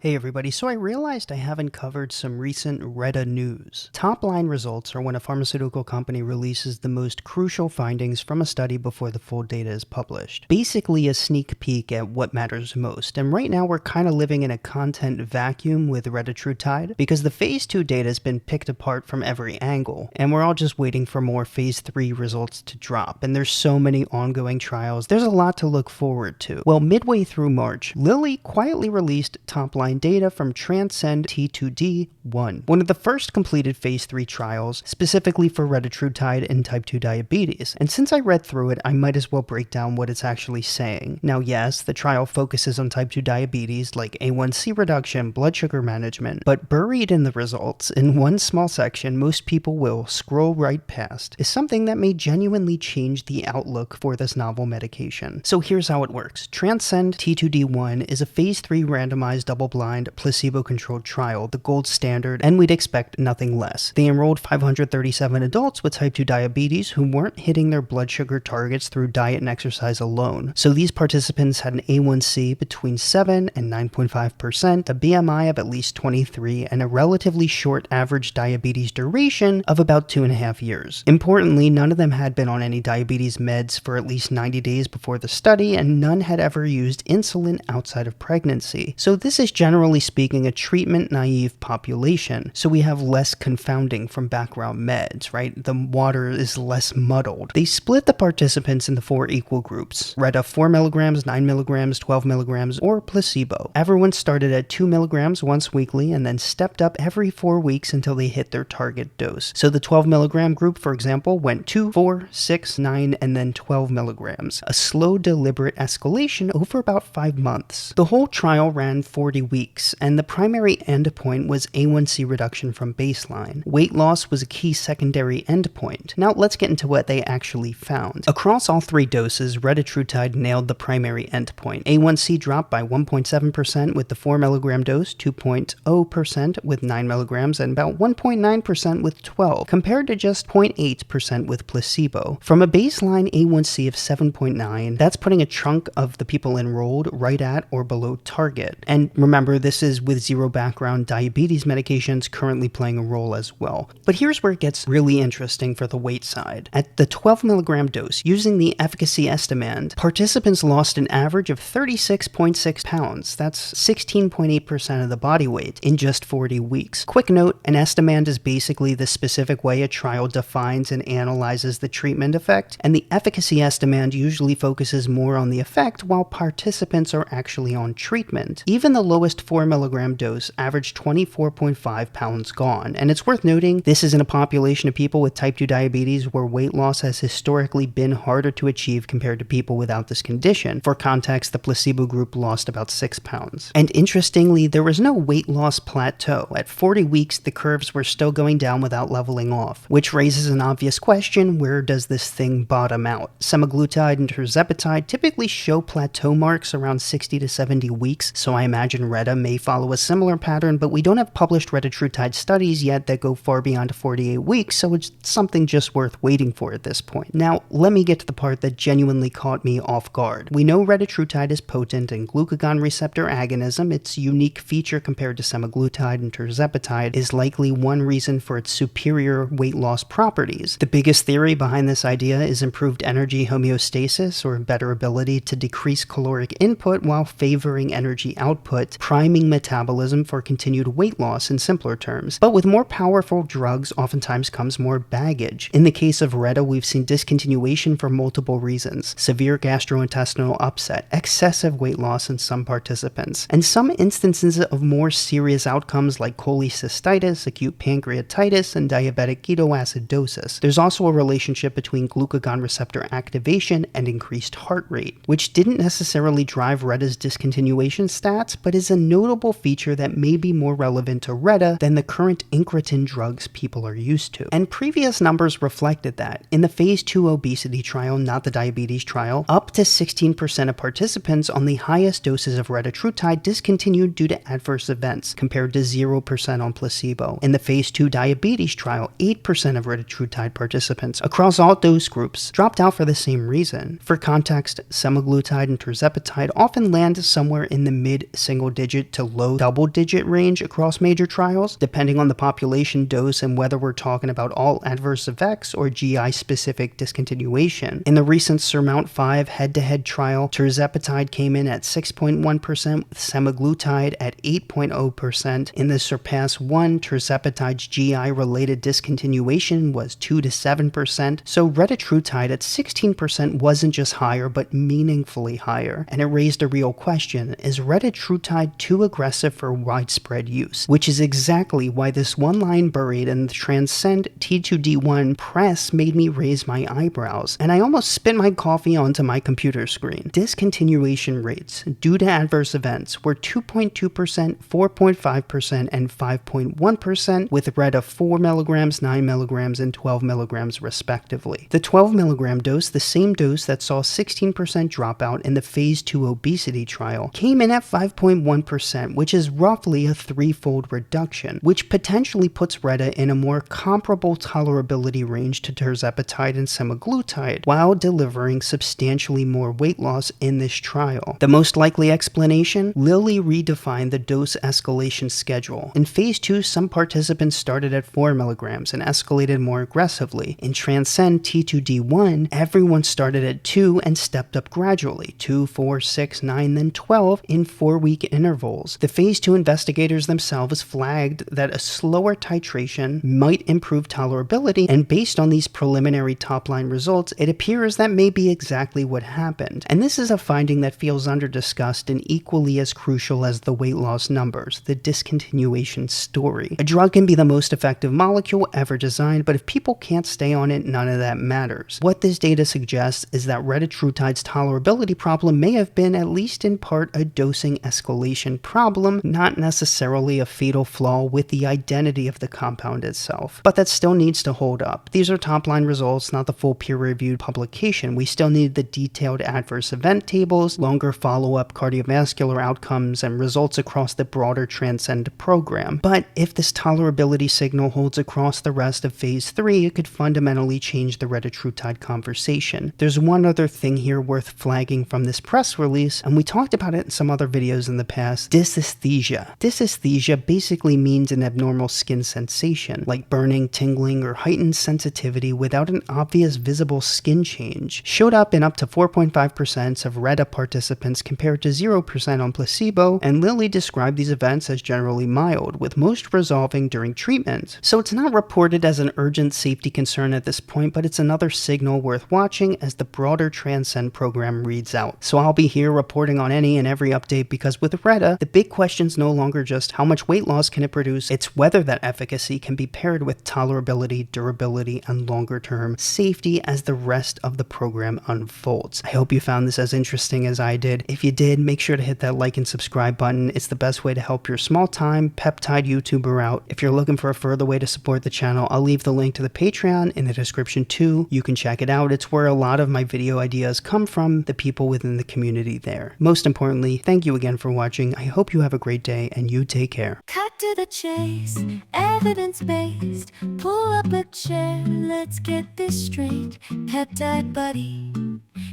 Hey everybody, so I realized I haven't covered some recent Reta news. Top-line results are when a pharmaceutical company releases the most crucial findings from a study before the full data is published. Basically a sneak peek at what matters most, and right now we're kind of living in a content vacuum with Retatrutide because the phase 2 data has been picked apart from every angle, and we're all just waiting for more phase 3 results to drop, and there's so many ongoing trials, there's a lot to look forward to. Well, midway through March, Lilly quietly released top-line data from Transcend T2D-1, one of the first completed phase 3 trials specifically for Retatrutide in type 2 diabetes. And since I read through it, I might as well break down what it's actually saying. Now yes, the trial focuses on type 2 diabetes like A1C reduction, blood sugar management, but buried in the results, in one small section most people will scroll right past, is something that may genuinely change the outlook for this novel medication. So here's how it works. Transcend T2D-1 is a phase 3 randomized double-blind placebo-controlled trial, the gold standard, and we'd expect nothing less. They enrolled 537 adults with type 2 diabetes who weren't hitting their blood sugar targets through diet and exercise alone. So these participants had an A1C between 7 and 9.5%, a BMI of at least 23, and a relatively short average diabetes duration of about 2.5 years. Importantly, none of them had been on any diabetes meds for at least 90 days before the study, and none had ever used insulin outside of pregnancy. So this is generally speaking a treatment-naive population, so we have less confounding from background meds, right? The water is less muddled. They split the participants into 4 equal groups: Reta 4 mg, 9 mg, 12 mg, or placebo. Everyone started at 2 mg once weekly and then stepped up every 4 weeks until they hit their target dose. So the 12 mg group, for example, went 2, 4, 6, 9, and then 12 mg. A slow, deliberate escalation over about 5 months. The whole trial ran 40 weeks, and the primary endpoint was A1C reduction from baseline. Weight loss was a key secondary endpoint. Now let's get into what they actually found. Across all 3 doses, Retatrutide nailed the primary endpoint. A1C dropped by 1.7% with the 4 mg dose, 2.0% with 9 mg, and about 1.9% with 12, compared to just 0.8% with placebo. From a baseline A1C of 7.9, that's putting a chunk of the people enrolled right at or below target. And remember, this is with zero background diabetes medications currently playing a role as well. But here's where it gets really interesting for the weight side. At the 12 mg dose, using the Efficacy estimand, participants lost an average of 36.6 pounds. That's 16.8% of the body weight in just 40 weeks. Quick note, an estimand is basically the specific way a trial defines and analyzes the treatment effect, and the Efficacy estimand usually focuses more on the effect while participants are actually on treatment. Even the lowest 4 mg dose averaged 24.5 pounds gone, and it's worth noting this is in a population of people with type 2 diabetes where weight loss has historically been harder to achieve compared to people without this condition. For context, the placebo group lost about 6 pounds. And interestingly, there was no weight loss plateau. At 40 weeks, the curves were still going down without leveling off, which raises an obvious question: where does this thing bottom out? Semaglutide and Tirzepatide typically show plateau marks around 60 to 70 weeks, so I imagine Reta may follow a similar pattern, but we don't have published Retatrutide studies yet that go far beyond 48 weeks, so it's something just worth waiting for at this point. Now, let me get to the part that genuinely caught me off guard. We know Retatrutide is potent in glucagon receptor agonism. Its unique feature compared to Semaglutide and Tirzepatide is likely one reason for its superior weight loss properties. The biggest theory behind this idea is improved energy homeostasis, or better ability to decrease caloric input while favoring energy output, priming metabolism for continued weight loss in simpler terms. But with more powerful drugs oftentimes comes more baggage. In the case of Reta, we've seen discontinuation for multiple reasons: severe gastrointestinal upset, excessive weight loss in some participants, and some instances of more serious outcomes like cholecystitis, acute pancreatitis, and diabetic ketoacidosis. There's also a relationship between glucagon receptor activation and increased heart rate, which didn't necessarily drive Reta's discontinuation stats, but is a notable feature that may be more relevant to Reta than the current incretin drugs people are used to. And previous numbers reflected that. In the phase 2 obesity trial, not the diabetes trial, up to 16% of participants on the highest doses of Retatrutide discontinued due to adverse events, compared to 0% on placebo. In the phase 2 diabetes trial, 8% of Retatrutide participants across all dose groups dropped out for the same reason. For context, Semaglutide and Tirzepatide often land somewhere in the mid-single digits digit to low double-digit range across major trials, depending on the population dose and whether we're talking about all adverse effects or GI-specific discontinuation. In the recent SURMOUNT-5 head-to-head trial, Tirzepatide came in at 6.1%, with Semaglutide at 8.0%. In the SURPASS-1, Tirzepatide's GI-related discontinuation was 2 to 7%, so Retatrutide at 16% wasn't just higher, but meaningfully higher. And it raised a real question: is Retatrutide too aggressive for widespread use? Which is exactly why this one line buried in the Transcend T2D1 press made me raise my eyebrows, and I almost spit my coffee onto my computer screen. Discontinuation rates due to adverse events were 2.2%, 4.5%, and 5.1%, with Reta 4 mg, 9 mg, and 12 mg respectively. The 12 mg dose, the same dose that saw 16% dropout in the phase 2 obesity trial, came in at 5.1%, which is roughly a threefold reduction, which potentially puts Reta in a more comparable tolerability range to Tirzepatide and Semaglutide, while delivering substantially more weight loss in this trial. The most likely explanation? Lilly redefined the dose escalation schedule. In phase 2, some participants started at 4 mg and escalated more aggressively. In Transcend T2D1, everyone started at 2 and stepped up gradually, 2, 4, 6, 9, then 12 in 4-week intervals. The phase 2 investigators themselves flagged that a slower titration might improve tolerability, and based on these preliminary top-line results, it appears that may be exactly what happened. And this is a finding that feels under-discussed and equally as crucial as the weight loss numbers, the discontinuation story. A drug can be the most effective molecule ever designed, but if people can't stay on it, none of that matters. What this data suggests is that Retatrutide's tolerability problem may have been, at least in part, a dosing escalation problem, not necessarily a fatal flaw with the identity of the compound itself. But that still needs to hold up. These are top-line results, not the full peer-reviewed publication. We still need the detailed adverse event tables, longer follow-up cardiovascular outcomes, and results across the broader Transcend program. But if this tolerability signal holds across the rest of phase 3, it could fundamentally change the Retatrutide conversation. There's one other thing here worth flagging from this press release, and we talked about it in some other videos in the past: dysesthesia. Dysesthesia basically means an abnormal skin sensation, like burning, tingling, or heightened sensitivity without an obvious visible skin change. Showed up in up to 4.5% of Reta participants compared to 0% on placebo, and Lilly described these events as generally mild, with most resolving during treatment. So it's not reported as an urgent safety concern at this point, but it's another signal worth watching as the broader Transcend program reads out. So I'll be here reporting on any and every update, because with Reta, the big question's no longer just how much weight loss can it produce, it's whether that efficacy can be paired with tolerability, durability, and longer-term safety as the rest of the program unfolds. I hope you found this as interesting as I did. If you did, make sure to hit that like and subscribe button. It's the best way to help your small-time peptide YouTuber out. If you're looking for a further way to support the channel, I'll leave the link to the Patreon in the description too. You can check it out. It's where a lot of my video ideas come from, the people within the community there. Most importantly, thank you again for watching. I hope you have a great day, and you take care. Cut to the chase, evidence-based. Pull up a chair, let's get this straight. Peptide buddy,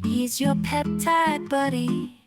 he's your peptide buddy.